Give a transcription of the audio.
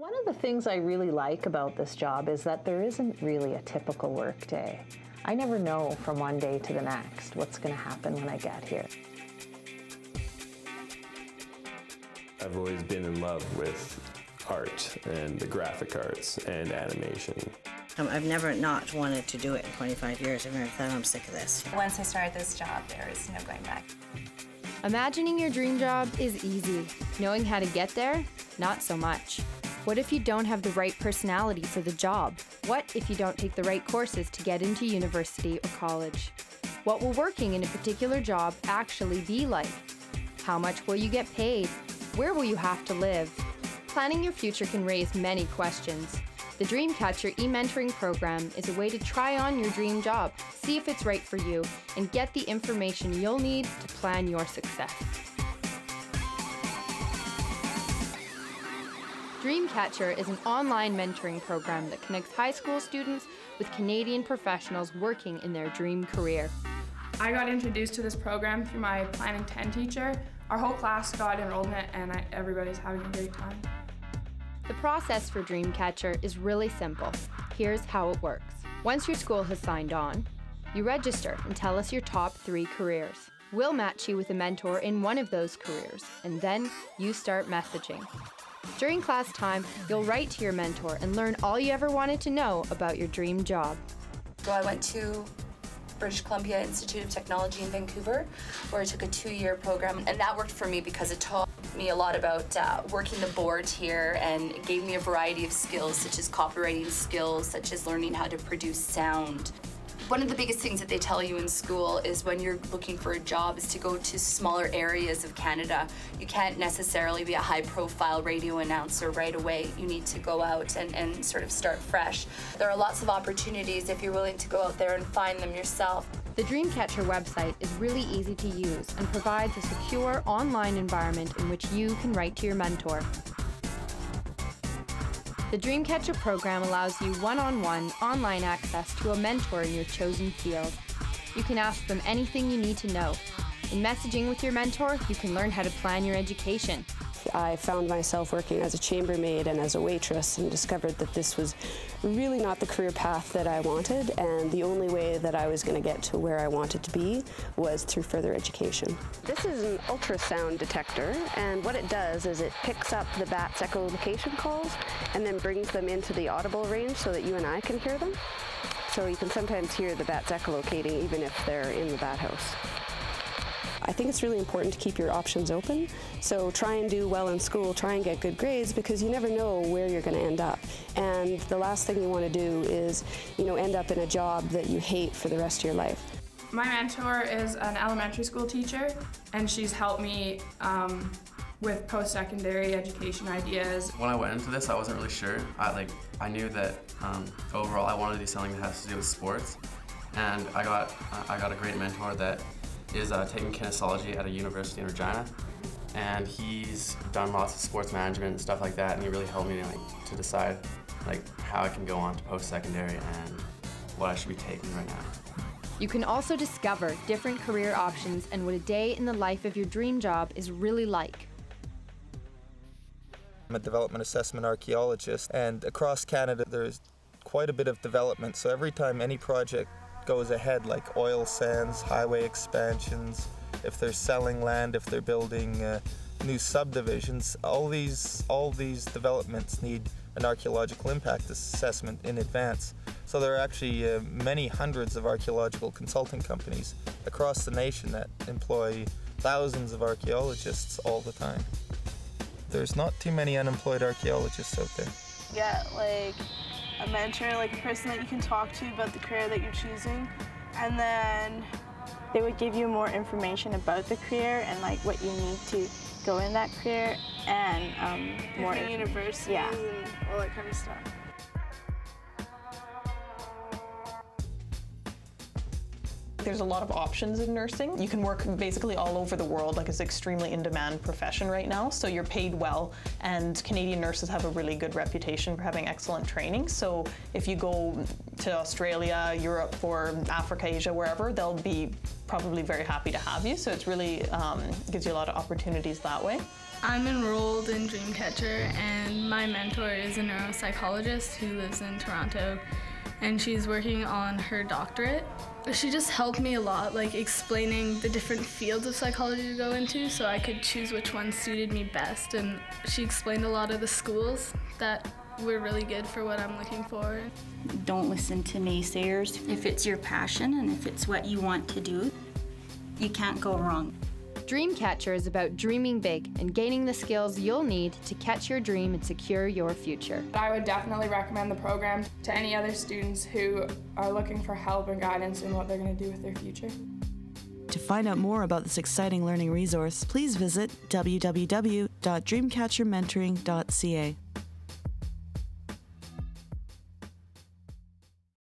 One of the things I really like about this job is that there isn't really a typical work day. I never know from one day to the next what's going to happen when I get here. I've always been in love with art and the graphic arts and animation. I've never not wanted to do it in 25 years. I've never thought, I'm sick of this. Once I started this job, there is no going back. Imagining your dream job is easy. Knowing how to get there, not so much. What if you don't have the right personality for the job? What if you don't take the right courses to get into university or college? What will working in a particular job actually be like? How much will you get paid? Where will you have to live? Planning your future can raise many questions. The DreamCatcher e-mentoring program is a way to try on your dream job, see if it's right for you, and get the information you'll need to plan your success. DreamCatcher is an online mentoring program that connects high school students with Canadian professionals working in their dream career. I got introduced to this program through my Planning 10 teacher. Our whole class got enrolled in it and everybody's having a great time. The process for DreamCatcher is really simple. Here's how it works. Once your school has signed on, you register and tell us your top 3 careers. We'll match you with a mentor in one of those careers, and then you start messaging. During class time, you'll write to your mentor and learn all you ever wanted to know about your dream job. So I went to British Columbia Institute of Technology in Vancouver, where I took a 2-year program, and that worked for me because it taught me a lot about working the board here, and it gave me a variety of skills, such as copywriting skills, such as learning how to produce sound. One of the biggest things that they tell you in school is when you're looking for a job is to go to smaller areas of Canada. You can't necessarily be a high-profile radio announcer right away. You need to go out and sort of start fresh. There are lots of opportunities if you're willing to go out there and find them yourself. The DreamCatcher website is really easy to use and provides a secure online environment in which you can write to your mentor. The DreamCatcher program allows you one-on-one online access to a mentor in your chosen field. You can ask them anything you need to know. In messaging with your mentor, you can learn how to plan your education. I found myself working as a chambermaid and as a waitress and discovered that this was really not the career path that I wanted, and the only way that I was going to get to where I wanted to be was through further education. This is an ultrasound detector, and what it does is it picks up the bat's echolocation calls and then brings them into the audible range so that you and I can hear them. So you can sometimes hear the bats echolocating even if they're in the bat house. I think it's really important to keep your options open. So try and do well in school, try and get good grades, because you never know where you're going to end up. And the last thing you want to do is, end up in a job that you hate for the rest of your life. My mentor is an elementary school teacher, and she's helped me with post-secondary education ideas. When I went into this, I wasn't really sure. I knew that overall I wanted to do something that has to do with sports, and I got a great mentor that is taking kinesiology at a university in Regina, and he's done lots of sports management and stuff like that, and he really helped me to decide how I can go on to post-secondary and what I should be taking right now. You can also discover different career options and what a day in the life of your dream job is really like. I'm a development assessment archaeologist, and across Canada there's quite a bit of development, so every time any project goes ahead, like oil sands, highway expansions, if they're selling land, if they're building new subdivisions, all these developments need an archaeological impact assessment in advance. So there are actually many hundreds of archaeological consulting companies across the nation that employ thousands of archaeologists all the time. There's not too many unemployed archaeologists out there. Yeah, a mentor, a person that you can talk to about the career that you're choosing, and then they would give you more information about the career and what you need to go in that career, and more universities and all that kind of stuff. There's a lot of options in nursing. You can work basically all over the world. It's an extremely in-demand profession right now, so you're paid well, and Canadian nurses have a really good reputation for having excellent training. So if you go to Australia, Europe, or Africa, Asia, wherever, they'll be probably very happy to have you. So it's really gives you a lot of opportunities that way. I'm enrolled in DreamCatcher, and my mentor is a neuropsychologist who lives in Toronto, and she's working on her doctorate. She just helped me a lot, like explaining the different fields of psychology to go into so I could choose which one suited me best, and she explained a lot of the schools that were really good for what I'm looking for. Don't listen to naysayers. If it's your passion and if it's what you want to do, you can't go wrong. DreamCatcher is about dreaming big and gaining the skills you'll need to catch your dream and secure your future. I would definitely recommend the program to any other students who are looking for help and guidance in what they're going to do with their future. To find out more about this exciting learning resource, please visit www.dreamcatchermentoring.ca.